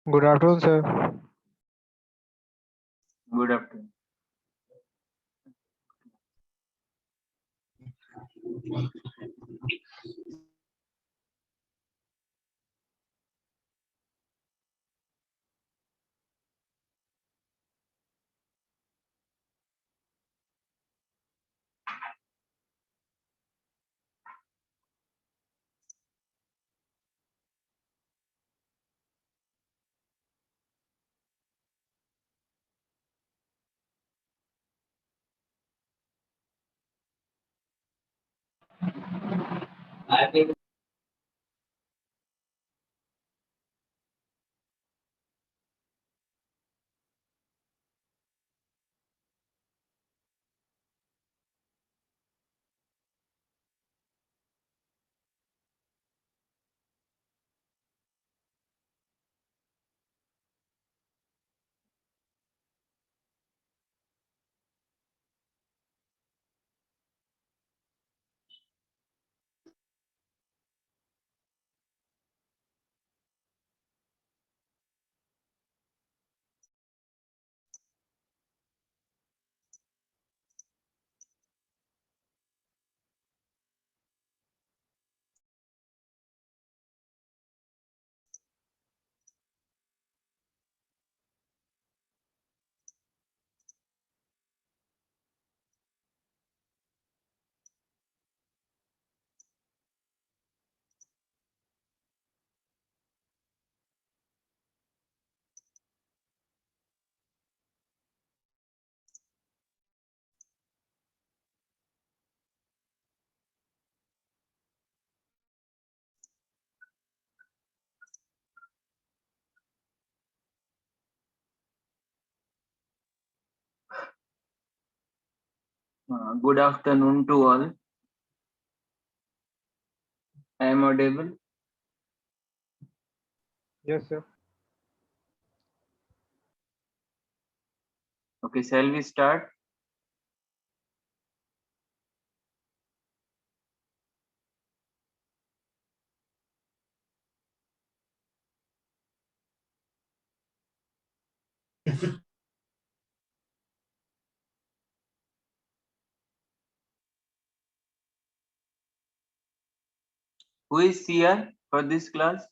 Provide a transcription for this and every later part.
Good afternoon, sir. Good afternoon. Good afternoon to all. I am audible. Yes, sir. Okay, shall we start? Who is CR for this class?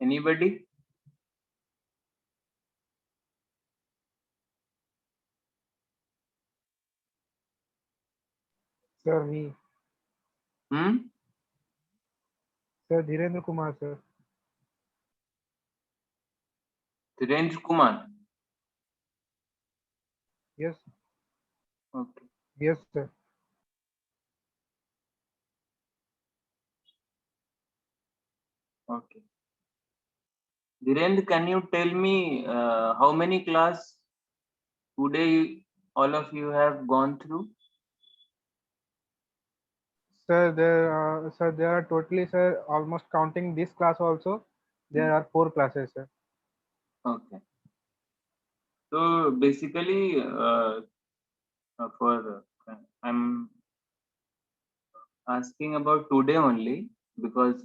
Anybody? Sir, me. Hmm? Sir, Dhirendra Kumar, sir. Dhirendra Kumar. Yes, Okay. yes, sir. Okay. Dhirendra, can you tell me how many class today all of you have gone through? Sir, there are totally, sir, almost counting this class also, there are 4 classes, sir. Okay. So basically, I'm asking about today only because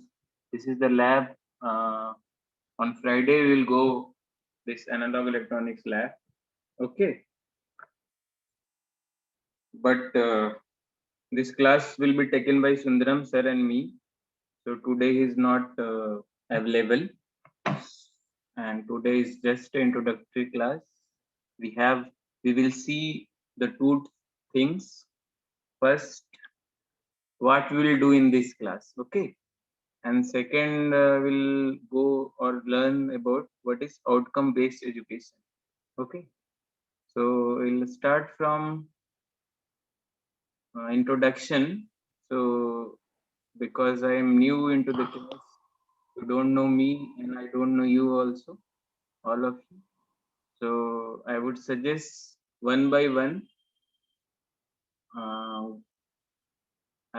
this is the lab. On Friday, we'll go this analog electronics lab. Okay. But this class will be taken by Sundaram sir and me. So today he is not available. And today is just an introductory class. We will see the two things. First, what we will do in this class. Okay. And second, we'll go or learn about what is outcome based education. Okay. So we'll start from introduction. So because I am new into the class, you don't know me and I don't know you also, all of you. So I would suggest one by one I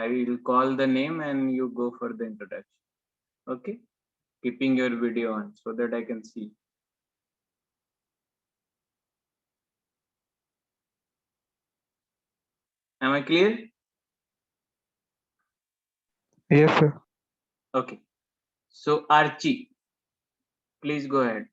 will call the name and you go for the introduction. Okay, keeping your video on so that I can see. Am I clear? Yes, sir. Okay. So Archie, please go ahead.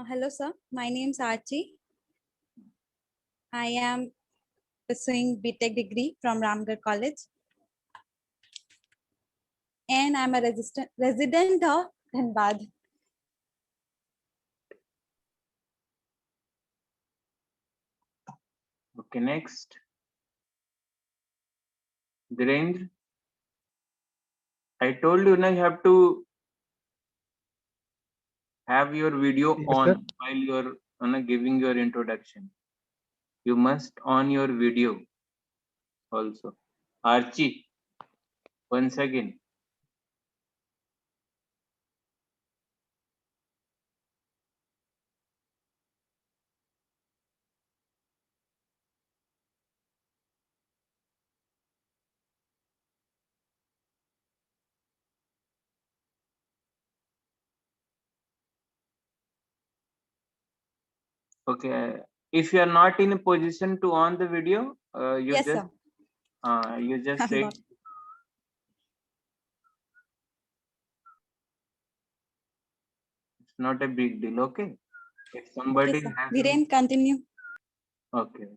Hello, sir. My name is Archie. I am pursuing BTech degree from Ramgarh College. And I'm a resident of Dhanbad. Okay, next. Dhirendra. I told you now you have to have your video Yes, on sir. while you're giving your introduction. You must on your video also. Archie, once again. Okay. If you are not in a position to on the video, Yes, sir. you just I'm say not. it's not a big deal. Okay. If Okay, somebody sir. has Viren, continue. okay.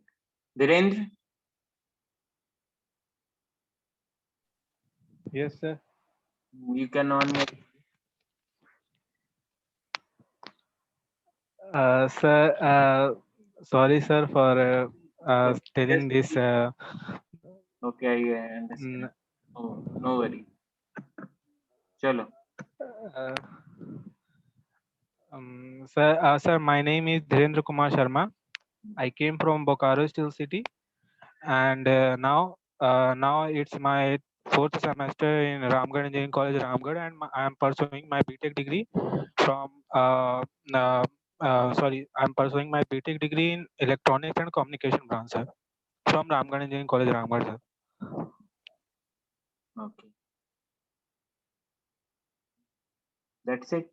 Dhirendra, Yes, sir. you can on your Sir, sorry, sir, for telling just this. okay, I understand. n- Oh, no worry. Chalo. uh, sir, my name is Dhirendra Kumar Sharma. I came from Bokaro Steel City, and now it's my fourth semester in Ramgarh Engineering College, Ramgarh, and I am pursuing my BTech degree from I'm pursuing my BTech degree in Electronics and Communication branch, sir, from Ramgarh Engineering College, Ramgarh, sir. Okay. That's it.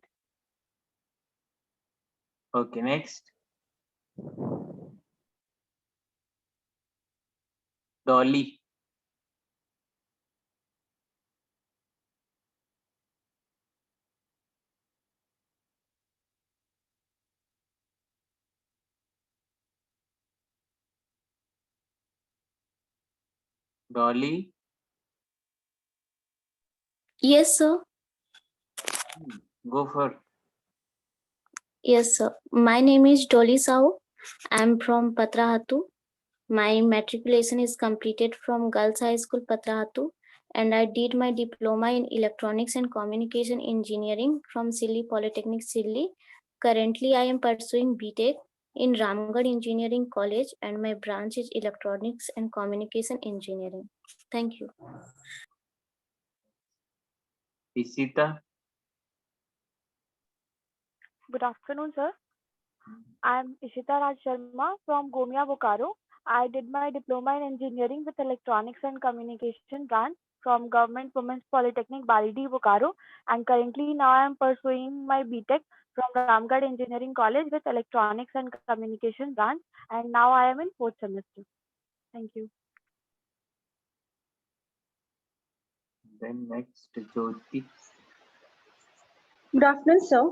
Okay, next. Dolly. Dolly. Yes, sir. Go for. Yes, sir. My name is Dolly Sahu. I'm from Patrahatu. My matriculation is completed from Girls High School, Patrahatu, and I did my diploma in Electronics and Communication Engineering from Silli Polytechnic, Silli. Currently, I am pursuing BTech in Ramgarh Engineering College, and my branch is Electronics and Communication Engineering. Thank you. Isita. Good afternoon, sir. I'm Ishita Raj Sharma from Gomia, Bokaro. I did my diploma in engineering with electronics and communication branch from Government Women's Polytechnic, Balidi, Bokaro. And currently now I am pursuing my BTech from Ramgarh Engineering College with electronics and communication branch. And now I am in fourth semester. Thank you. Then next, Jyoti. Good afternoon, sir.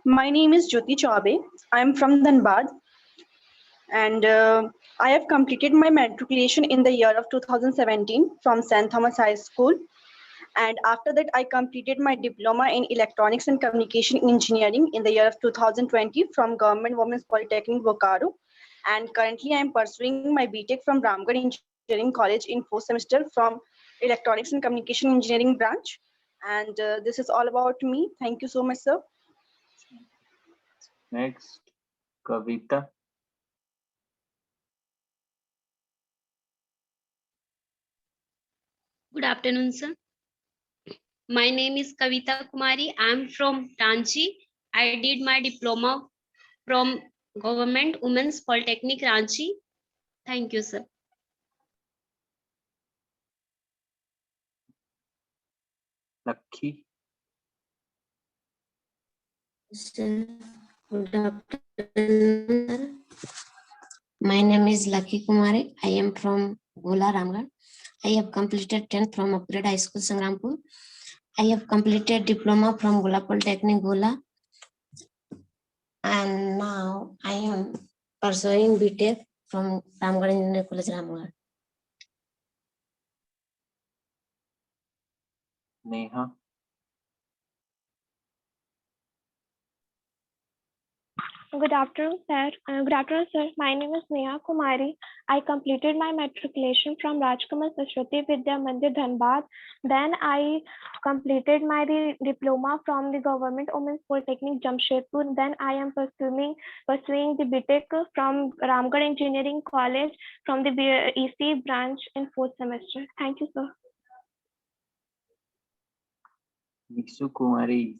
My name is Jyoti Chaube. I am from Dhanbad, and I have completed my matriculation in the year of 2017 from St. Thomas High School. And after that, I completed my diploma in Electronics and Communication Engineering in the year of 2020 from Government Women's Polytechnic, Bokaro. And currently, I am pursuing my BTech from Ramgarh Engineering College in fourth semester from Electronics and Communication Engineering branch. And this is all about me. Thank you so much, sir. Next, Kavita. Good afternoon, sir. My name is Kavita Kumari. I am from Ranchi. I did my diploma from Government Women's Polytechnic Ranchi. Thank you, sir. Lucky. Sir, good afternoon, sir. My name is Lucky Kumari. I am from Gola Ramgarh. I have completed 10th from Upgrade High School, Sangrampur. I have completed diploma from Gola Polytechnic, Gola. And now I am pursuing BTech from Ramgarh Engineering College, Ramgarh. Neha. Good afternoon, sir. My name is Neha Kumari. I completed my matriculation from Rajkamal Saraswati Vidya Mandir, Dhanbad. Then I completed my diploma from the Government Women's Polytechnic, Jamshedpur. Then I am pursuing the BTech from Ramgarh Engineering College from the EC branch in 4th semester. Thank you, sir. Nishu Kumari.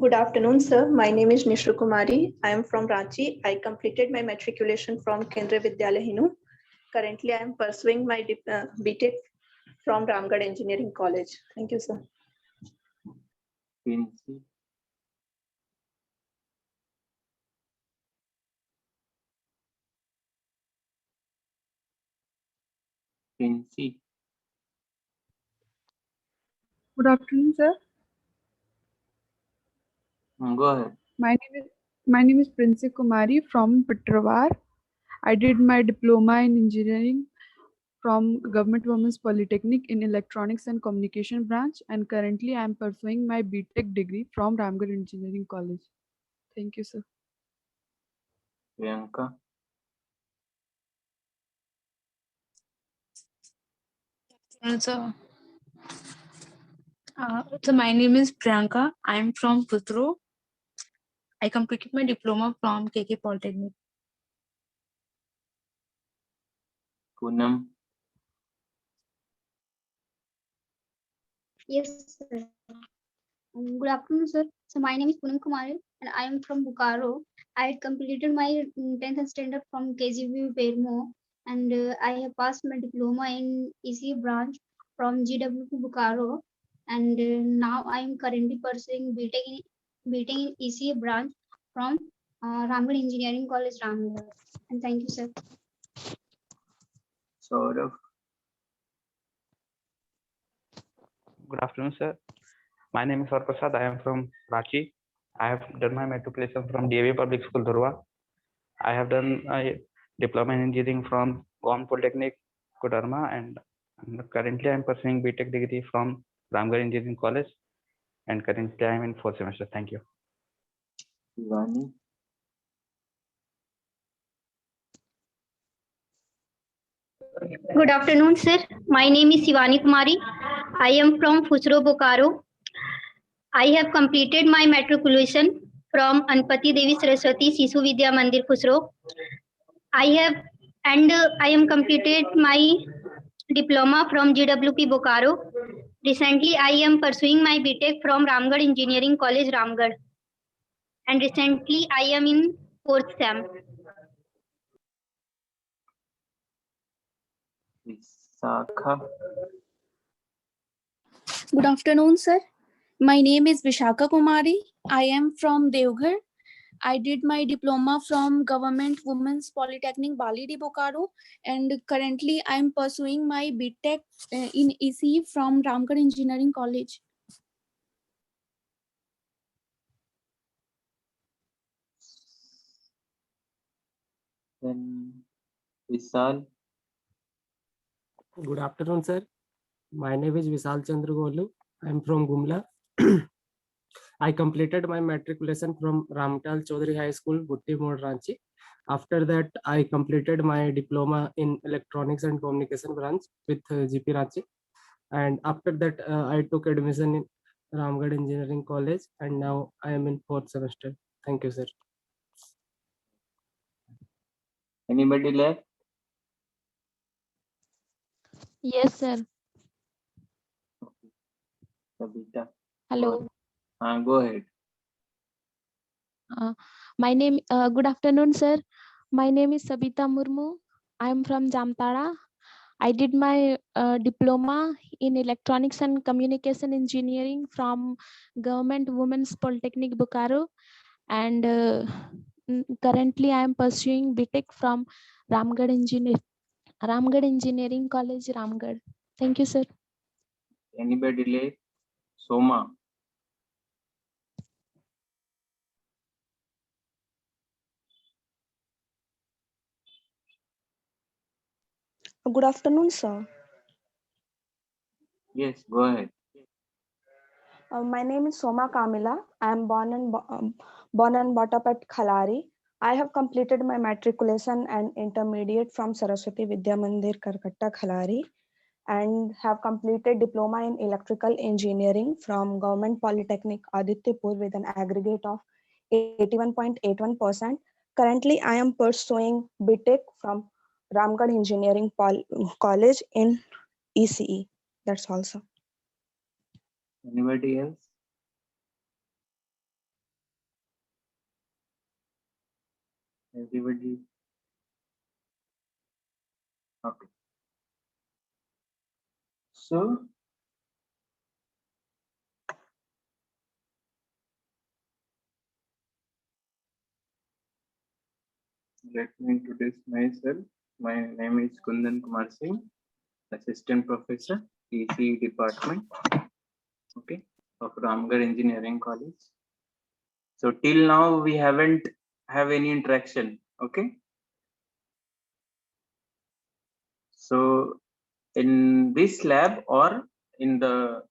Good afternoon, sir. My name is Nishu Kumari. I am from Ranchi. I completed my matriculation from Kendriya Vidyalaya Hinu. Currently, I am pursuing my BTech from Ramgarh Engineering College. Thank you, sir. Pincy. Pincy. Good afternoon, sir. Go ahead. My name is Princy Kumari from Pitrawar. I did my diploma in engineering from Government Women's Polytechnic in Electronics and Communication branch, and currently I am pursuing my BTech degree from Ramgarh Engineering College. Thank you, sir. Priyanka. So my name is Priyanka. I am from Putro. I completed my diploma from KK Polytechnic. Poonam. Yes, sir. Good afternoon, sir. So my name is Poonam Kumari and I am from Bokaro. I had completed my 10th standard from KGB Bermo and I have passed my diploma in EC branch from GWP Bokaro and now I am currently pursuing BTech in EC branch from Ramgarh Engineering College, Ramgarh. And thank you, sir. Saurav. Good afternoon, sir. My name is Saurav Prasad. I am from Ranchi. I have done my matriculation from DAV Public School, Dhurwa. I have done a diploma in engineering from Government Polytechnic, Kodarma, and currently I am pursuing BTech degree from Ramgarh Engineering College, and currently I am in 4th semester. Thank you. Shivani. Good afternoon, sir. My name is Shivani Kumari. I am from Fusro, Bokaro. I have completed my matriculation from Anpati Devi Saraswati Sishu Vidya Mandir, Fusro. I am completed my diploma from GWP Bokaro. Recently, I am pursuing my BTech from Ramgarh Engineering College, Ramgarh. And recently, I am in 4th SEM. Visakha. Good afternoon, sir. My name is Vishakha Kumari. I am from Devghar. I did my diploma from Government Women's Polytechnic, Balidi, Bokaro, and currently I am pursuing my BTech in EC from Ramgarh Engineering College. Then Vishal. Good afternoon, sir. My name is Vishal Chandra Golu. I am from Gumla. I completed my matriculation from Ramtal Chaudhary High School, Gutti Mod, Ranchi. After that, I completed my diploma in Electronics and Communication branch with GP Ranchi. And after that, I took admission in Ramgarh Engineering College, and now I am in 4th semester. Thank you, sir. Anybody left? Yes, sir. Sabita. Hello. Go ahead. Good afternoon, sir. My name is Sabita Murmu. I am from Jamtara. I did my diploma in electronics and communication engineering from Government Women's Polytechnic Bokaro, and currently I am pursuing BTech from Ramgarh Engineering College, Ramgarh. Thank you, sir. Anybody late? Soma. Good afternoon, sir. Yes, go ahead. My name is Soma Kamila. I am born and brought up at Khalari. I have completed my matriculation and intermediate from Saraswati Vidya Mandir, Karkatta, Khalari, and have completed diploma in electrical engineering from Government Polytechnic Adityapur with an aggregate of 81.81%. Currently, I am pursuing BTech from Ramgarh Engineering College in ECE. That's all, sir. Anybody else? Everybody? Okay. So, let me introduce myself. My name is Kundan Kumar Singh, Assistant Professor, ECE Department, okay, of Ramgarh Engineering College. So till now we haven't have any interaction, okay? So in this lab or in the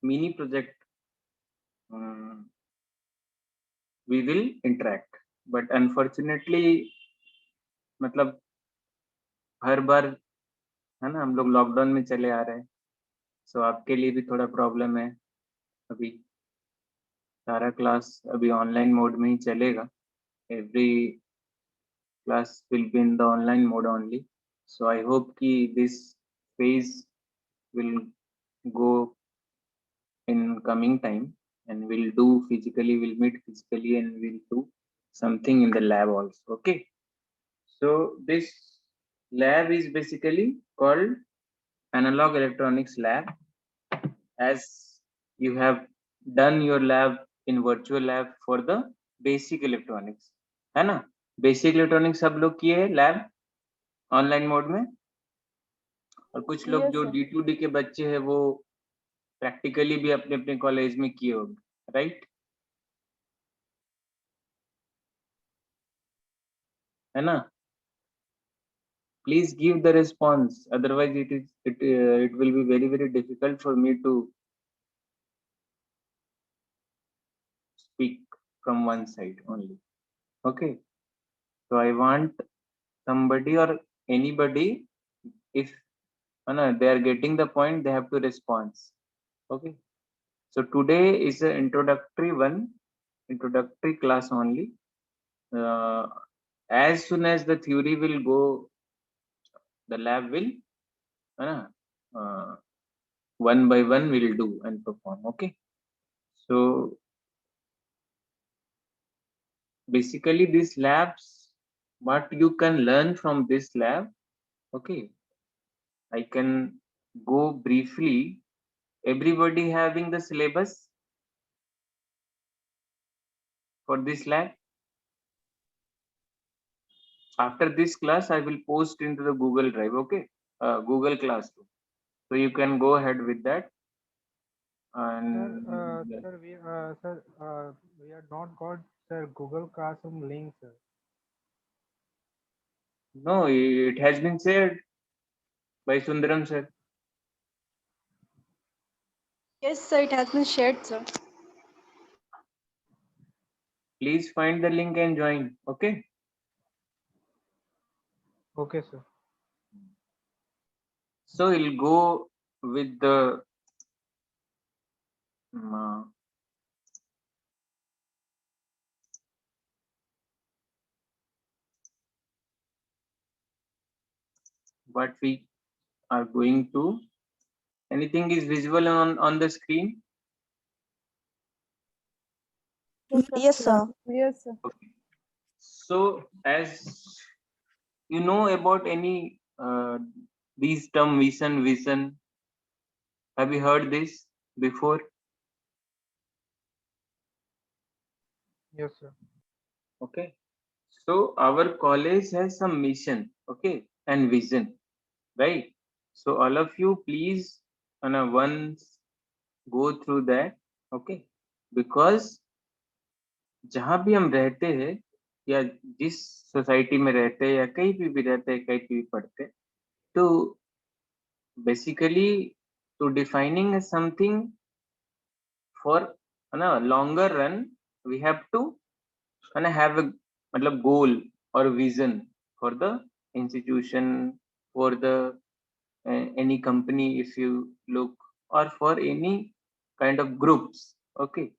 mini project, we will interact. But unfortunately, मतलब हर बार है ना, हम लोग lockdown में चले आ रहे हैं, सो आपके लिए भी थोड़ा प्रॉब्लम है। अभी सारा क्लास अभी ऑनलाइन मोड में ही चलेगा। Every class will be in the online mode only. So I hope कि this phase will go in coming time, and we'll do physically, we'll meet physically, and we'll do something in the lab also, okay? So this lab is basically called analog electronics lab, as you have done your lab in virtual lab for the basic electronics, है ना? Basic electronics सब लोग किए हैं lab online mode में, और कुछ लोग जो D2D के बच्चे हैं वो प्रैक्टिकली भी अपने अपने कॉलेज में किए होंगे, राइट? है ना? Please give the response, otherwise it will be very difficult for me to speak from one side only, okay? So I want somebody or anybody, if they are getting the point, they have to respond, okay? So today is an introductory class only. As soon as the theory will go, the lab will one by one will do and perform, okay? So basically these labs, what you can learn from this lab, okay, I can go briefly. Everybody having the syllabus for this lab? After this class I will post into the Google Drive, okay? Google Classroom, so you can go ahead with that. And Sir, we have not got Google Classroom link, sir. No, it has been shared by Sundaram sir. Yes, sir, it has been shared, sir. Please find the link and join, okay? Okay, sir. So we'll go with the what we are going to. Anything is visible on the screen? Yes, sir. Yes, sir. Okay. So as you know about any these term vision, have you heard this before? Yes, sir. Okay. So our college has some mission, okay, and vision, right? So all of you please once go through that, okay? Because जहाँ भी हम रहते हैं या जिस society में रहते हैं या कहीं भी रहते हैं, कहीं भी पढ़ते हैं, तो basically to defining something for longer run, we have to have a goal or vision for the institution, for the any company if you look, or for any kind of groups. Okay,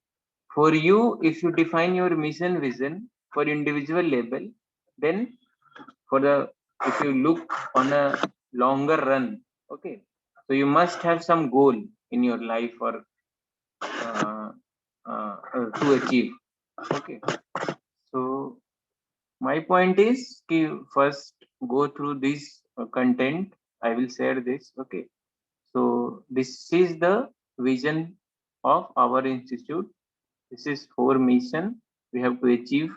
for you, if you define your mission vision for individual level, then for the if you look on a longer run, okay, so you must have some goal in your life or to achieve. Okay, so my point is to first go through this content. I will share this. Okay, so this is the vision of our institute. This is 4 mission we have to achieve.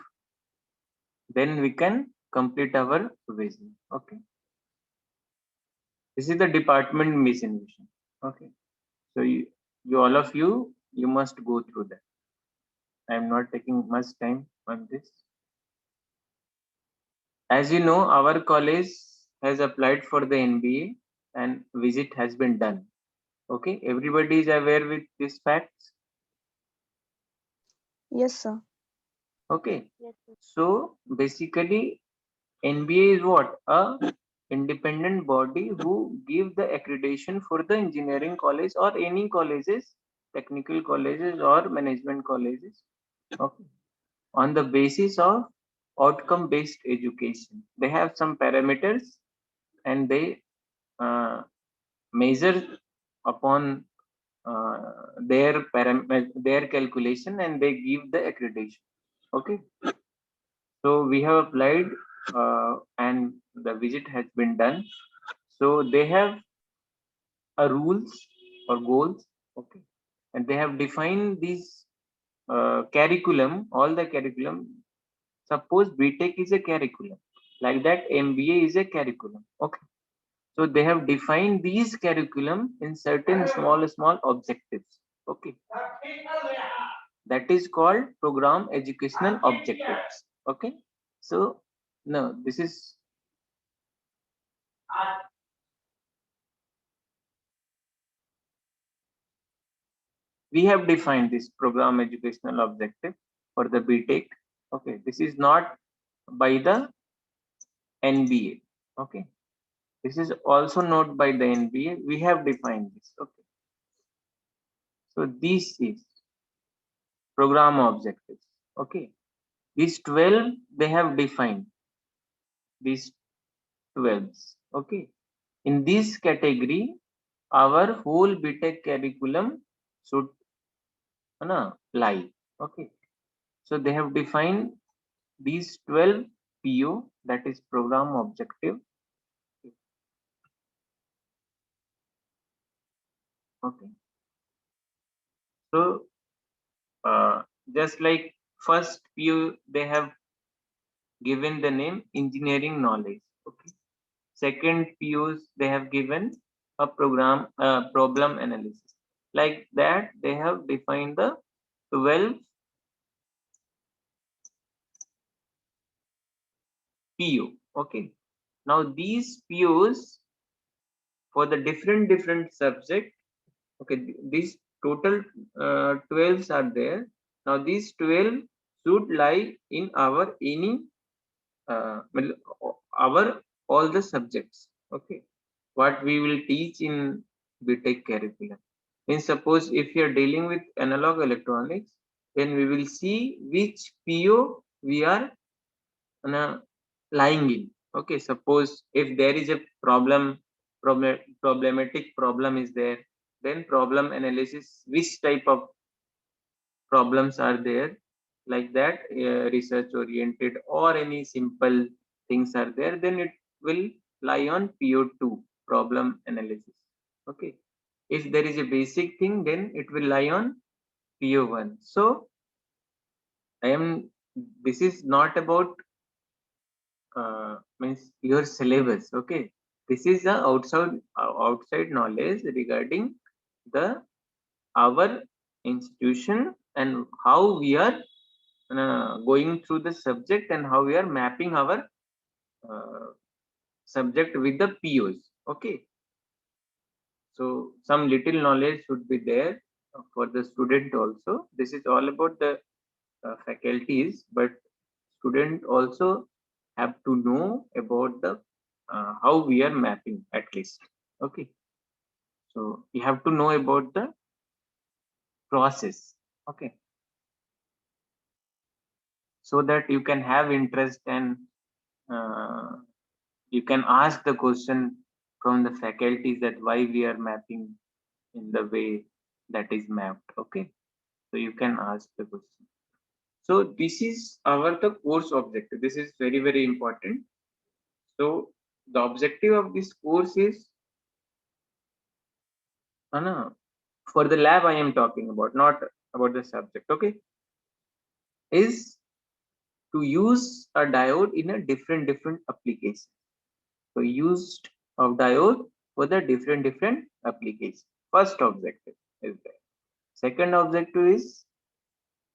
Then we can complete our vision. Okay, this is the department mission vision. Okay, so you all of you must go through that. I am not taking much time on this. As you know, our college has applied for the NBA and visit has been done. Okay, everybody is aware with these facts. Yes, sir. Okay, so basically NBA is what? A independent body who give the accreditation for the engineering college or any colleges, technical colleges or management colleges. Okay, on the basis of outcome based education. They have some parameters and they measure upon their calculation and they give the accreditation. Okay, so we have applied and the visit has been done. So they have a rules or goals. Okay, and they have defined these curriculum, all the curriculum. Suppose BTech is a curriculum, like that MBA is a curriculum. Okay, so they have defined these curriculum in certain small objectives. Okay, that is called program educational objectives. Okay, so no, this is we have defined this program educational objective for the BTech. Okay, this is not by the NBA. Okay, this is also not by the NBA. We have defined this. Okay, so this is program objectives. Okay, these 12 they have defined these 12s. Okay, in this category our whole BTech curriculum should lie. Okay, so they have defined these 12 PO, that is program objective. Okay, so just like first PO they have given the name engineering knowledge. Okay, second POs they have given a program problem analysis. Like that they have defined the 12 PO. Okay, now these POs for the different subject. Okay, these total 12s are there. Now these 12 should lie in our our all the subjects. Okay, what we will teach in BTech curriculum. Means suppose if you are dealing with analog electronics, then we will see which PO we are lying in. Okay, suppose if there is a problematic problem is there, then problem analysis, which type of problems are there, like that, research oriented or any simple things are there, then it will lie on PO2, problem analysis. Okay. If there is a basic thing, then it will lie on PO1. So this is not about means your syllabus. Okay. This is the outside knowledge regarding our institution and how we are going through the subject and how we are mapping our subject with the POs. Okay. So some little knowledge should be there for the student also. This is all about the faculties, but student also have to know about the how we are mapping at least. Okay. So you have to know about the process. Okay. So that you can have interest and you can ask the question from the faculties that why we are mapping in the way that is mapped. Okay. So you can ask the question. So this is the course objective. This is very, very important. So the objective of this course is for the lab I am talking about, not about the subject. Okay. Is to use a diode in a different application. So used of diode for the different applications. First objective is there. Second objective is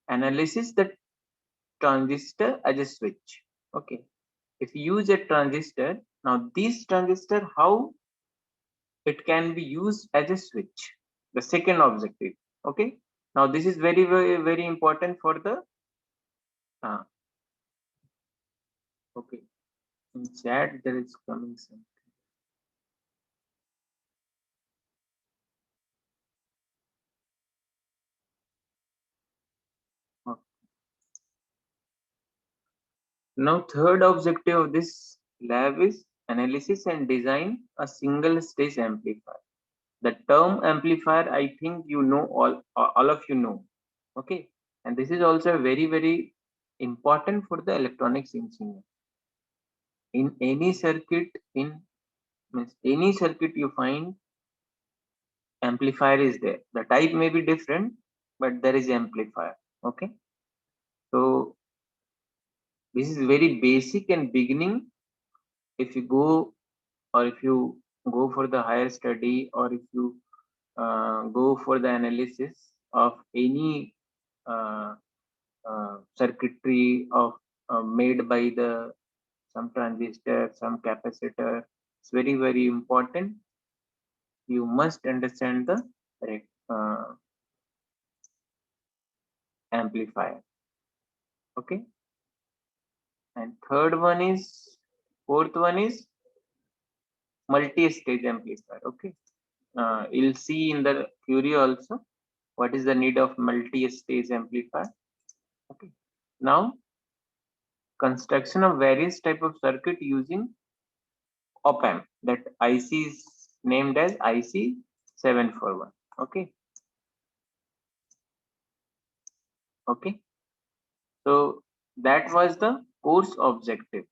analysis the transistor as a switch. Okay. If you use a transistor, now this transistor, how it can be used as a switch. The second objective. Okay. Now this is very, very, very important for the okay. In chat there is coming something. Okay. Now third objective of this lab is analysis and design a single stage amplifier. The term amplifier, I think you know, all of you know. Okay. And this is also very, very important for the electronics engineer. In any circuit, any circuit you find, amplifier is there. The type may be different, but there is amplifier. Okay. So this is very basic and beginning. If you go or if you go for the higher study or if you go for the analysis of any circuitry of made by the some transistor, some capacitor, it's very, very important. You must understand the amplifier. Okay. And fourth one is multi-stage amplifier. Okay. You'll see in the theory also what is the need of multi-stage amplifier. Okay. Now construction of various type of circuit using op-amp, that IC is named as IC 741. Okay. Okay. So that was the course objective.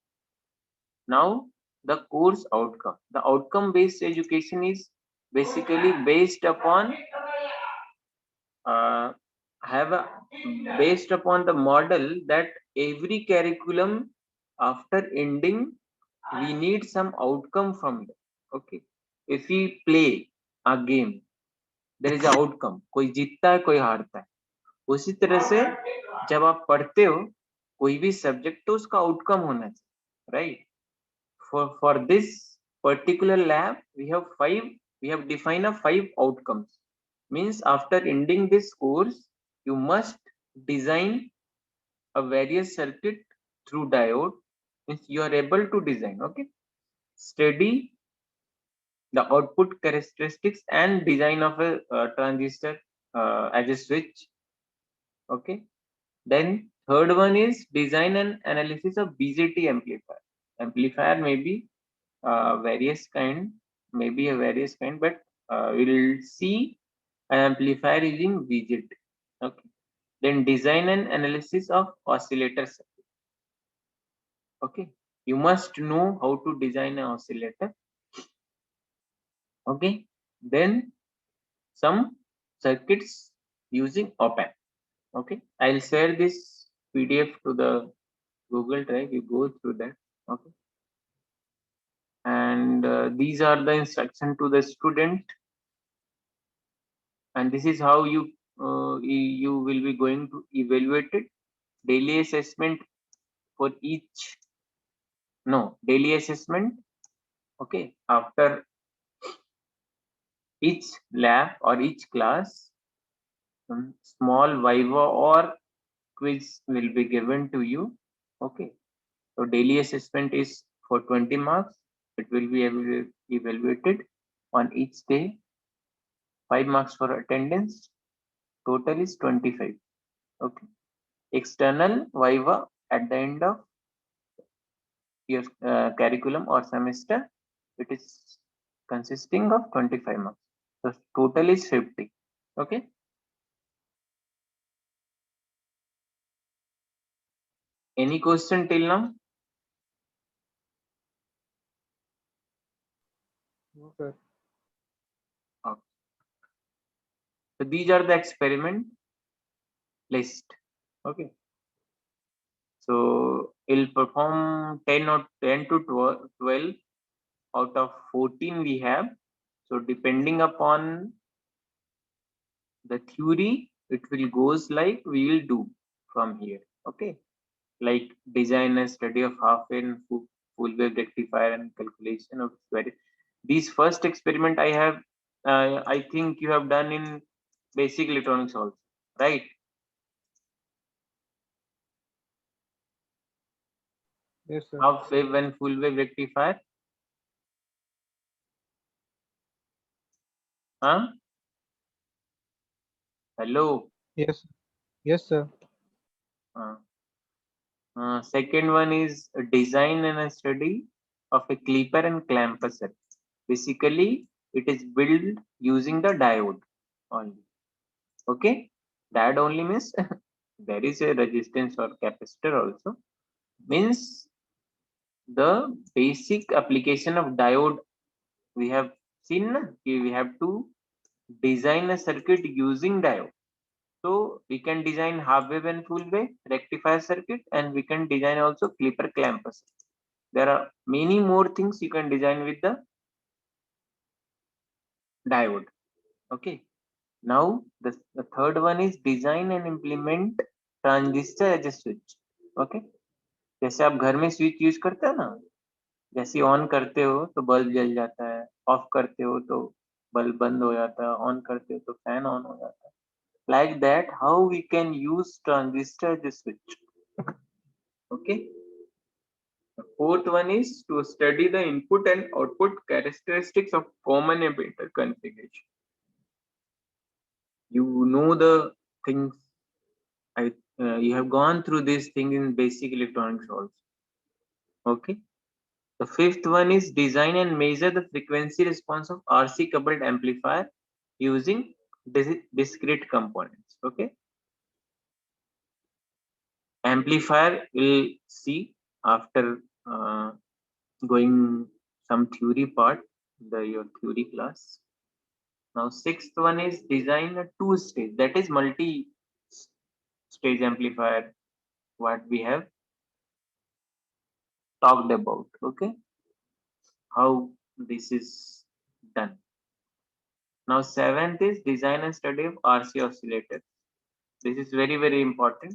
Now the course outcome. The outcome based education is basically based upon based upon the model that every curriculum after ending we need some outcome from them. Okay. If we play a game, there is an outcome. कोई जीतता है, कोई हारता है. उसी तरह से जब आप पढ़ते हो कोई भी सब्जेक्ट तो उसका आउटकम होना चाहिए, right? For this particular lab we have defined 5 outcomes. Means after ending this course you must design a various circuit through diode. Means you are able to design. Okay. Study the output characteristics and design of a transistor as a switch. Okay. Then third one is design and analysis of BJT amplifier. Amplifier may be various kind, but we'll see an amplifier using BJT. Okay. Then design and analysis of oscillator circuit. Okay, you must know how to design an oscillator. Okay, then some circuits using op-amp. Okay, I'll share this PDF to the Google Drive. You go through that. Okay, and these are the instruction to the student, and this is how you will be going to evaluate it. Daily assessment for each. No, daily assessment. Okay, after each lab or each class, some small viva or quiz will be given to you. Okay, so daily assessment is for 20 marks. It will be evaluated on each day. 5 marks for attendance. Total is 25. Okay, external viva at the end of your curriculum or semester, it is consisting of 25 marks. So total is 50. Okay. Any question till now? No, sir. Okay. So these are the experiment list. Okay. So it'll perform 10 to 12 out of 14 we have. So depending upon the theory, it will goes like we will do from here. Okay. Like design and study of half and full wave rectifier and calculation of these first experiment I have, I think you have done in basic electronics also, right? Yes, sir. Half wave and full wave rectifier. Huh? Hello. Yes. Yes, sir. Second one is a design and a study of a clipper and clamper circuit. Basically, it is built using the diode only. Okay, diode only means there is a resistance or capacitor also. Means the basic application of diode we have seen. We have to design a circuit using diode. So we can design half wave and full wave rectifier circuit, and we can design also clipper clamper circuit. There are many more things you can design with the diode. Okay. Now the third one is design and implement transistor as a switch. Okay. जैसे आप घर में switch use करते हो ना, जैसे on करते हो तो बल्ब जल जाता है, ऑफ करते हो तो बल्ब बंद हो जाता है, ऑन करते हो तो फैन ऑन हो जाता है. Like that, how we can use transistor as a switch. Okay. The fourth one is to study the input and output characteristics of common emitter configuration. You know the things. You have gone through this thing in basic electronics also. Okay. The fifth one is design and measure the frequency response of RC coupled amplifier using discrete components. Okay. Amplifier we'll see after going some theory part, your theory class. Now sixth one is design a two-stage, that is multi-stage amplifier, what we have talked about. Okay, how this is done. Now seventh is design and study of RC oscillators. This is very, very important.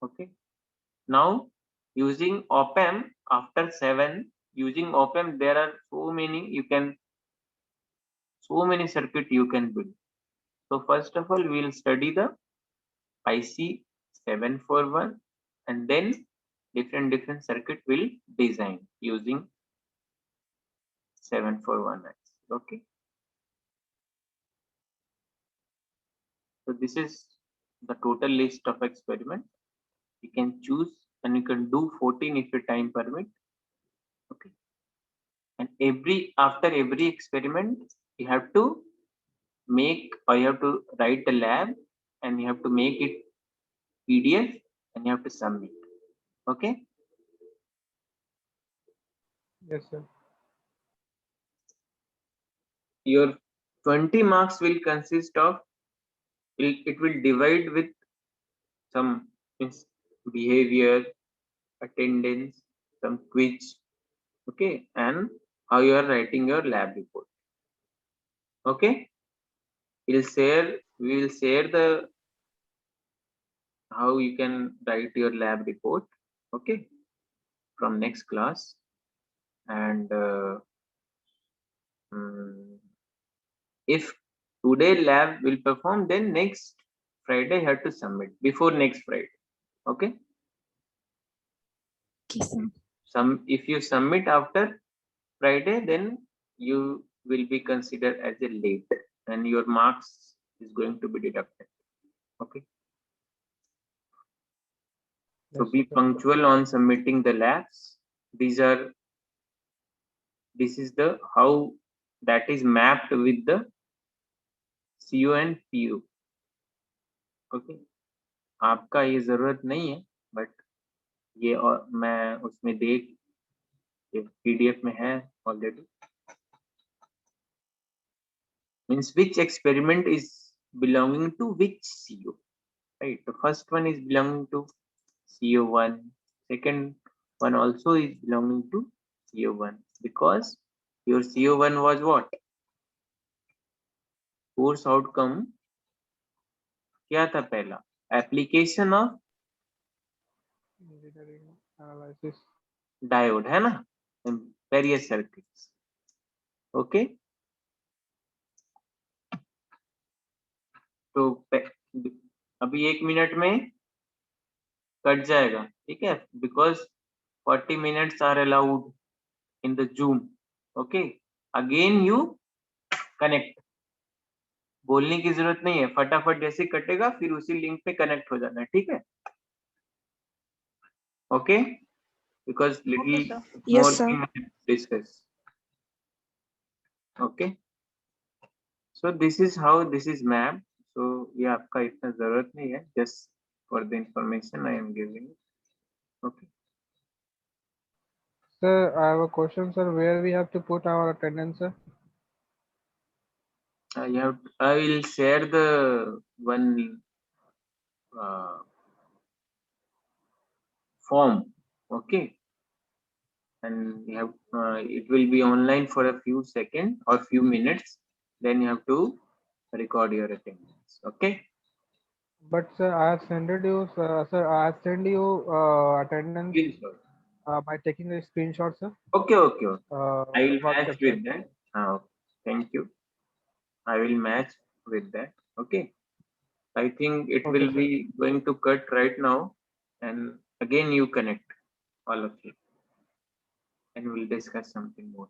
Okay, now using op-amp, after 7, using op-amp, there are so many circuit you can build. So first of all, we will study the IC 741, and then different circuit will design using 741 IC. Okay. So this is the total list of experiment. You can choose and you can do 14 if your time permit. Okay. And after every experiment, you have to make, or you have to write the lab, and you have to make it PDF and you have to submit. Okay. Yes, sir. Your 20 marks will consist of, it will divide with some behavior, attendance, some quiz, okay, and how you are writing your lab report. Okay, we will share the how you can write your lab report, okay, from next class. And if today lab will perform, then next Friday you have to submit before next Friday. Okay. Okay, sir. If you submit after Friday, then you will be considered as a late and your marks is going to be deducted. Okay. So be punctual on submitting the labs. This is the how that is mapped with the CO and PO. Okay. आपका ये जरूरत नहीं है, but ये और मैं उसमें देख PDF में है already. Means which experiment is belonging to which CO, right? The first one is belonging to CO1, second one also is belonging to CO1 because your CO1 was what? Course outcome क्या था पहला? Application of Engineering analysis. diode है ना? Various circuits. Okay. तो अभी 1 minute में cut जाएगा, ठीक है? Because 40 minutes are allowed in the Zoom. Okay. Again you connect. बोलने की जरूरत नहीं है, फटाफट जैसे कटेगा फिर उसी लिंक पे कनेक्ट हो जाना है, ठीक है? Okay, because little more thing discuss. Okay, so this is how this is map. So ये आपका इतना जरूरत नहीं है, just for the information I am giving. Okay Sir, I have a question, sir. Where we have to put our attendance, sir? I will share the one form, okay, and you have it will be online for a few seconds or few minutes, then you have to record your attendance. Okay, But sir, I have sent you, sir, I have sent you attendance by taking a screenshot, sir. Okay. I will match WhatsApp, with sir. that. Thank you. I will match with that. Okay, I think it will be going to cut right now, and again you connect all of you and we'll discuss something more.